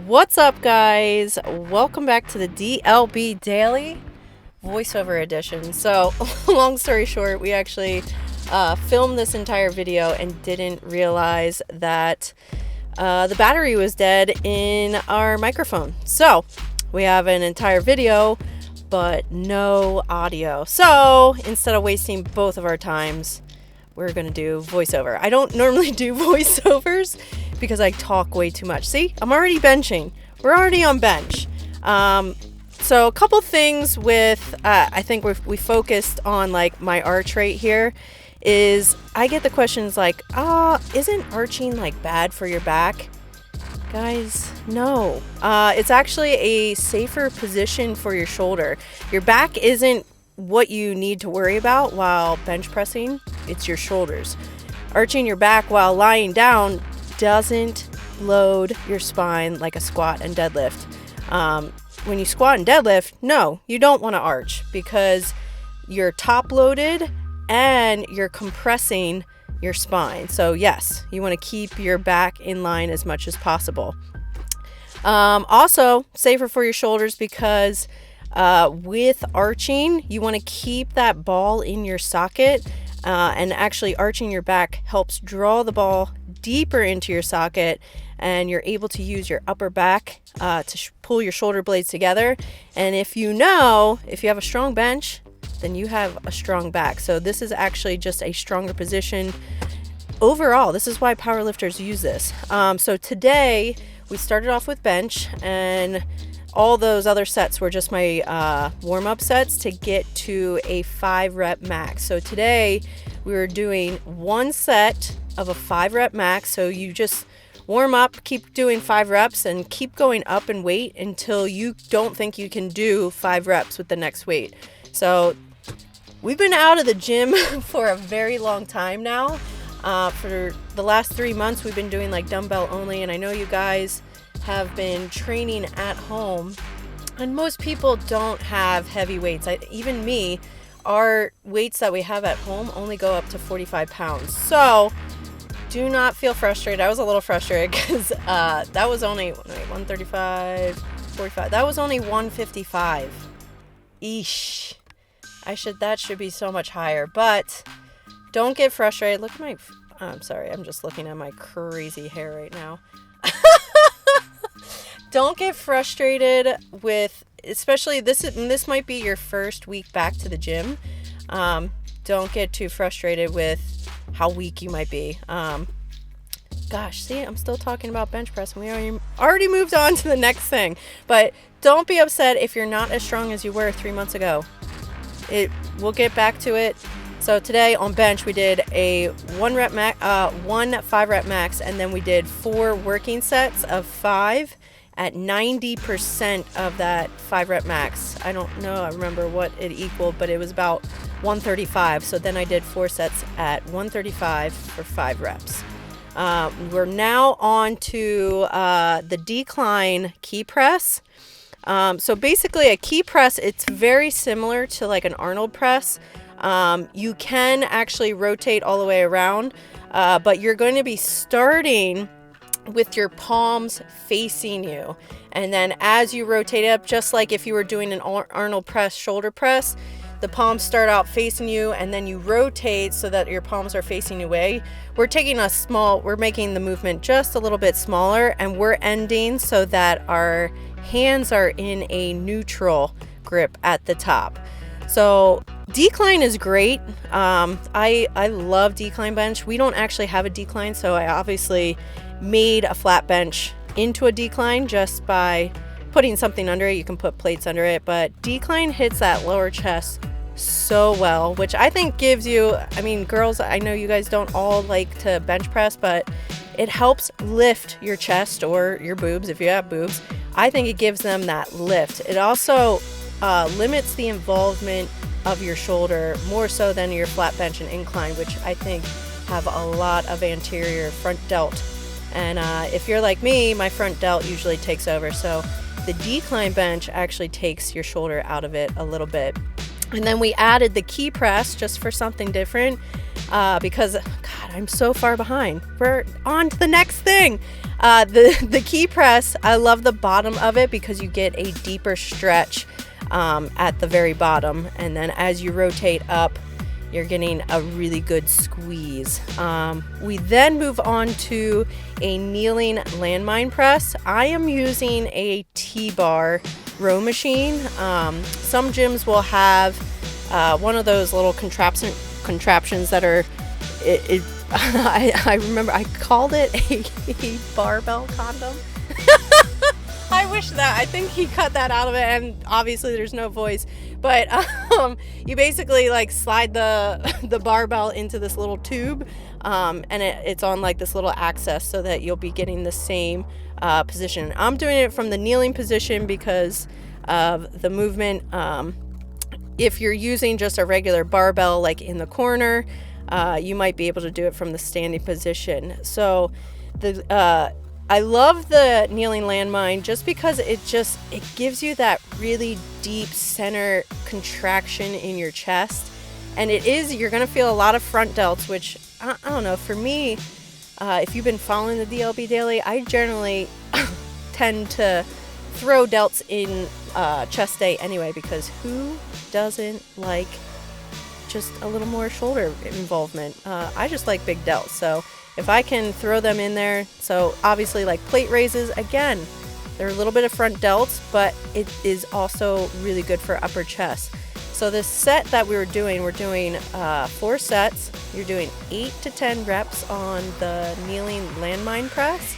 What's up, guys? Welcome back to the DLB Daily voiceover edition. So, long story short, we actually filmed this entire video and didn't realize that the battery was dead in our microphone. So, we have an entire video, but no audio. So, instead of wasting both of our times, we're going to do voiceover. I don't normally do voiceovers because I talk way too much. See, I'm already benching. We're already on bench. So a couple things with, I think we focused on like my arch rate here is I get the questions like, isn't arching like bad for your back? Guys, no. It's actually a safer position for your shoulder. Your back isn't what you need to worry about while bench pressing. It's your shoulders. Arching your back while lying down doesn't load your spine like a squat and deadlift. When you squat and deadlift, no, you don't want to arch because you're top loaded and you're compressing your spine. So yes, you want to keep your back in line as much as possible. Also safer for your shoulders because with arching, you want to keep that ball in your socket, and actually arching your back helps draw the ball deeper into your socket, and you're able to use your upper back to pull your shoulder blades together. And if you have a strong bench, then you have a strong back. So this is actually just a stronger position overall. This is why powerlifters use this. So today we started off with bench, and all those other sets were just my warm-up sets to get to a 5-rep max. So today we were doing one set of a 5-rep max. So you just warm up, keep doing 5 reps, and keep going up in weight until you don't think you can do 5 reps with the next weight. So we've been out of the gym for a very long time now. For the last 3 months, we've been doing like dumbbell only, and I know you guys have been training at home, and most people don't have heavy weights. Even me, our weights that we have at home only go up to 45 pounds. So do not feel frustrated. I was a little frustrated because that was only 135, 45. That was only 155. Eesh. That should be so much higher. But don't get frustrated. Look at my. I'm sorry. I'm just looking at my crazy hair right now. Don't get frustrated with, especially this might be your first week back to the gym. Don't get too frustrated with how weak you might be. Gosh, see, I'm still talking about bench press, and we already moved on to the next thing. But don't be upset if you're not as strong as you were 3 months ago. We'll get back to it. So today on bench, we did a one 5-rep max, and then we did 4 working sets of 5 at 90% of that 5-rep max. I don't know, I remember what it equaled, but it was about 135. So then I did 4 sets at 135 for 5 reps. We're now on to the decline key press. So basically a key press, it's very similar to like an Arnold press. You can actually rotate all the way around, but you're going to be starting with your palms facing you. And then as you rotate up, just like if you were doing an Arnold press, shoulder press, the palms start out facing you, and then you rotate so that your palms are facing away. We're making the movement just a little bit smaller, and we're ending so that our hands are in a neutral grip at the top. So decline is great. I love decline bench. We don't actually have a decline, so I obviously made a flat bench into a decline just by putting something under it. You can put plates under it, but decline hits that lower chest so well, which I think gives you, girls, I know you guys don't all like to bench press, but it helps lift your chest or your boobs if you have boobs. I think it gives them that lift. It also limits the involvement of your shoulder more so than your flat bench and incline, which I think have a lot of anterior front delt. And if you're like me, my front delt usually takes over. So the decline bench actually takes your shoulder out of it a little bit. And then we added the key press just for something different. because, God, I'm so far behind. We're on to the next thing. The key press, I love the bottom of it because you get a deeper stretch at the very bottom. And then as you rotate up, you're getting a really good squeeze. We then move on to a kneeling landmine press. I am using a T-bar row machine. Some gyms will have one of those little contraptions that are, I remember I called it a barbell condom. I wish that. I think he cut that out of it, and obviously there's no voice. But you basically like slide the barbell into this little tube, and it's on like this little axis so that you'll be getting the same position. I'm doing it from the kneeling position because of the movement. If you're using just a regular barbell like in the corner, you might be able to do it from the standing position. So I love the kneeling landmine just because it gives you that really deep center contraction in your chest. And you're going to feel a lot of front delts, which I don't know, for me, if you've been following the DLB Daily, I generally tend to throw delts in chest day anyway, because who doesn't like just a little more shoulder involvement? I just like big delts, so if I can throw them in there. So obviously like plate raises, again, they're a little bit of front delts, but it is also really good for upper chest. So this set that we're doing 4 sets. You're doing 8 to 10 reps on the kneeling landmine press,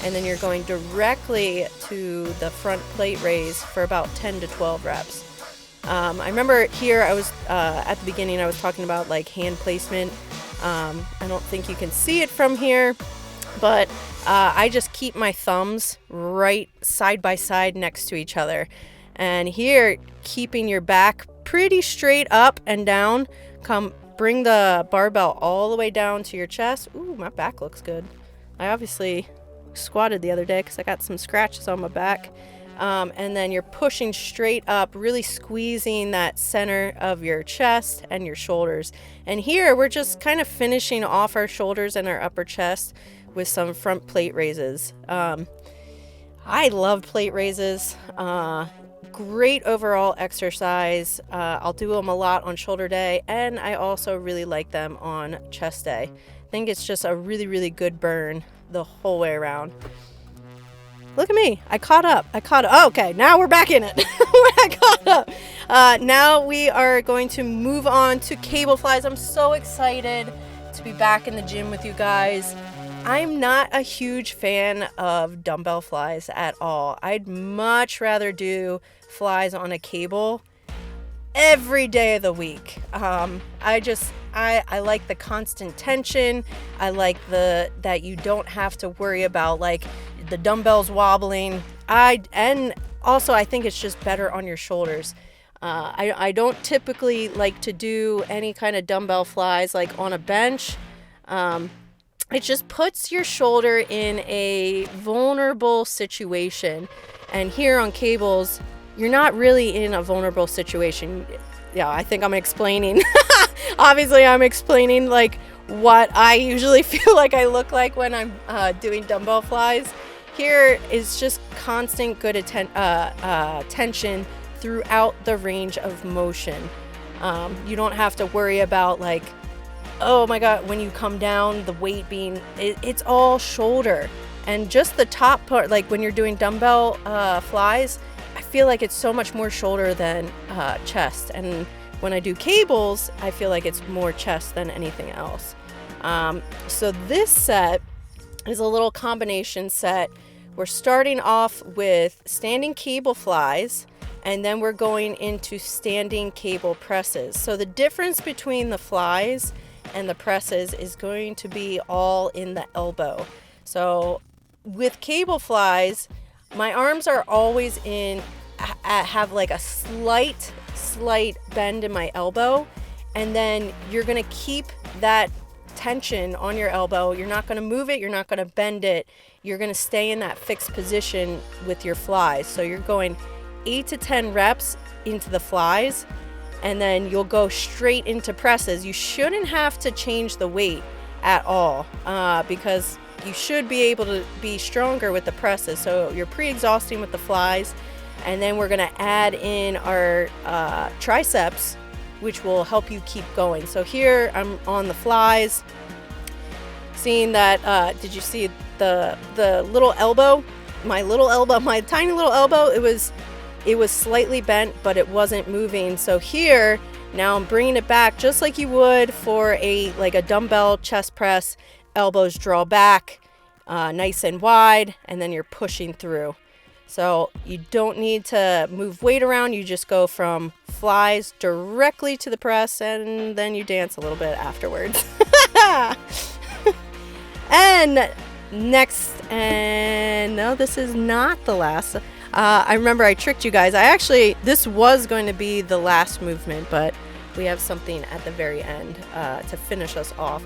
and then you're going directly to the front plate raise for about 10 to 12 reps. I remember here I was at the beginning I was talking about like hand placement. I don't think you can see it from here, but I just keep my thumbs right side by side next to each other. And here, keeping your back pretty straight up and down, bring the barbell all the way down to your chest. Ooh, my back looks good. I obviously squatted the other day because I got some scratches on my back. And then you're pushing straight up, really squeezing that center of your chest and your shoulders. And here we're just kind of finishing off our shoulders and our upper chest with some front plate raises. I love plate raises. Great overall exercise. I'll do them a lot on shoulder day, and I also really like them on chest day. I think it's just a really, really good burn the whole way around. Look at me. I caught up. Oh, okay, now we're back in it. I caught up. Now we are going to move on to cable flies. I'm so excited to be back in the gym with you guys. I'm not a huge fan of dumbbell flies at all. I'd much rather do flies on a cable every day of the week. I like the constant tension. I like that you don't have to worry about like the dumbbells wobbling. And also I think it's just better on your shoulders. I don't typically like to do any kind of dumbbell flies like on a bench. It just puts your shoulder in a vulnerable situation. And here on cables, you're not really in a vulnerable situation. Yeah, I think I'm explaining. Obviously, I'm explaining like what I usually feel like I look like when I'm doing dumbbell flies. Here is just constant good tension throughout the range of motion. You don't have to worry about like, oh my God, when you come down, the weight being, it's all shoulder. And just the top part, like when you're doing dumbbell flies, I feel like it's so much more shoulder than chest. And when I do cables, I feel like it's more chest than anything else. So this set is a little combination set. We're starting off with standing cable flies, and then we're going into standing cable presses. So the difference between the flies and the presses is going to be all in the elbow. So with cable flies, my arms are always have like a slight bend in my elbow, and then you're going to keep that tension on your elbow. You're not going to move it, you're not going to bend it. You're going to stay in that fixed position with your flies. So you're going 8 to 10 reps into the flies. and then you'll go straight into presses. You shouldn't have to change the weight at all, because you should be able to be stronger with the presses. So you're pre-exhausting with the flies, and then we're gonna add in our triceps, which will help you keep going. So here I'm on the flies, seeing that, did you see the little elbow? My tiny little elbow, it was slightly bent, but it wasn't moving. So here, now I'm bringing it back just like you would for a dumbbell chest press. Elbows draw back, nice and wide, and then you're pushing through. So you don't need to move weight around. You just go from flies directly to the press, and then you dance a little bit afterwards. And next, and no, this is not the last. I remember I tricked you guys. This was going to be the last movement, but we have something at the very end to finish us off.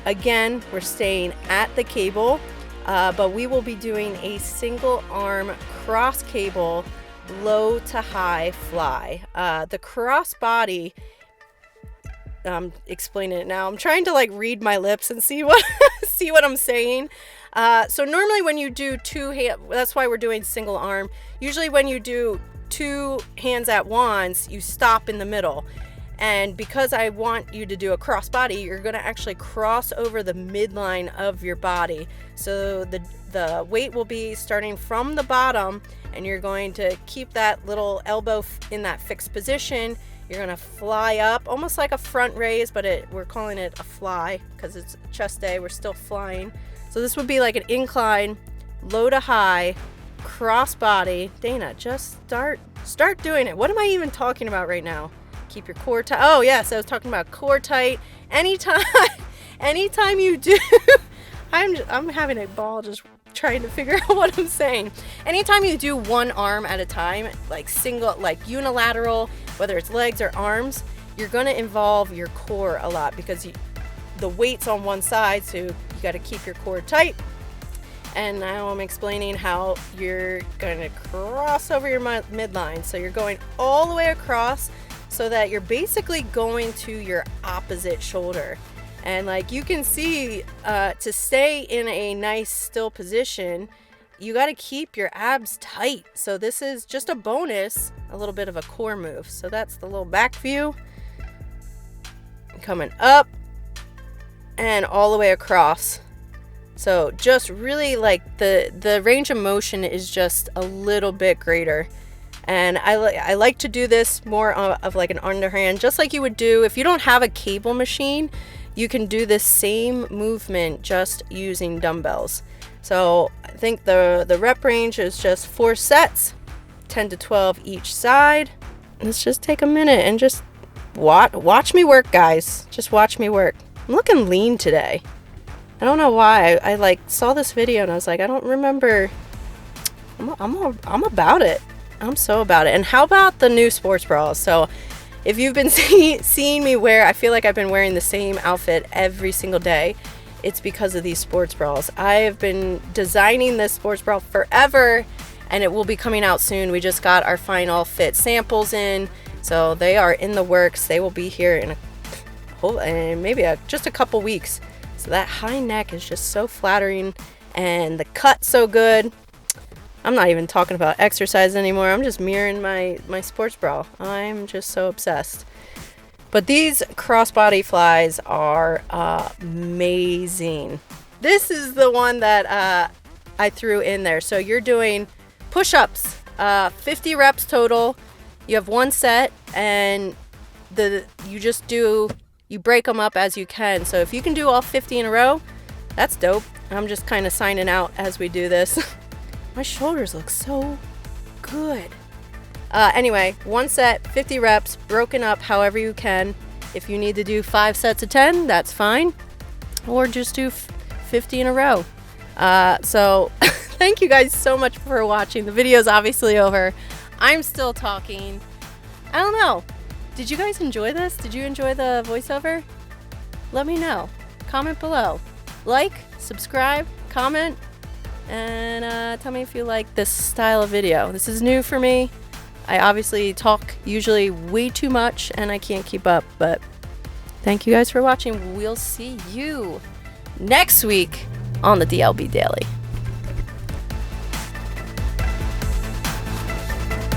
Again, we're staying at the cable, but we will be doing a single arm cross cable, low to high fly. The cross body, I'm explaining it now. I'm trying to read my lips and see what I'm saying. So normally when you do two hands, that's why we're doing single arm. Usually when you do two hands at once, you stop in the middle. And because I want you to do a cross body, you're going to actually cross over the midline of your body. So the weight will be starting from the bottom, and you're going to keep that little elbow in that fixed position. You're going to fly up, almost like a front raise, but we're calling it a fly because it's chest day. We're still flying. So this would be like an incline, low to high, cross body. Dana, just start doing it. What am I even talking about right now? Keep your core tight. Oh yes, I was talking about core tight. Anytime you do, I'm having a ball just trying to figure out what I'm saying. Anytime you do one arm at a time, like single, like unilateral, whether it's legs or arms, you're going to involve your core a lot because the weight's on one side, so you got to keep your core tight. And now I'm explaining how you're going to cross over your midline. So you're going all the way across so that you're basically going to your opposite shoulder. And like you can see, to stay in a nice still position, you got to keep your abs tight. So this is just a bonus, a little bit of a core move. So that's the little back view. Coming up and all the way across. So just really like the range of motion is just a little bit greater. And I like to do this more of like an underhand, just like you would do if you don't have a cable machine. You can do this same movement just using dumbbells. So I think the rep range is just 4 sets, 10 to 12 each side. Let's just take a minute and just watch me work, guys. Just watch me work. I'm looking lean today. I don't know why. I like saw this video and I was like, I don't remember. I'm about it. I'm so about it. And how about the new sports bras? So if you've been seeing me wear, I feel like I've been wearing the same outfit every single day. It's because of these sports bras. I have been designing this sports bra forever, and it will be coming out soon. We just got our final fit samples in, so they are in the works. They will be here in just a couple weeks. So that high neck is just so flattering, and the cut so good. I'm not even talking about exercise anymore. I'm just mirroring my sports bra. I'm just so obsessed. But these crossbody flies are amazing. This is the one that I threw in there. So you're doing push-ups, 50 reps total. You have one set, and you break them up as you can. So if you can do all 50 in a row, that's dope. I'm just kind of signing out as we do this. My shoulders look so good. Anyway, one set, 50 reps, broken up however you can. If you need to do 5 sets of 10, that's fine. Or just do 50 in a row. So thank you guys so much for watching. The video's obviously over. I'm still talking. I don't know. Did you guys enjoy this? Did you enjoy the voiceover? Let me know. Comment below. Like, subscribe, comment, and tell me if you like this style of video. This is new for me. I obviously talk usually way too much and I can't keep up, but thank you guys for watching. We'll see you next week on the DLB Daily.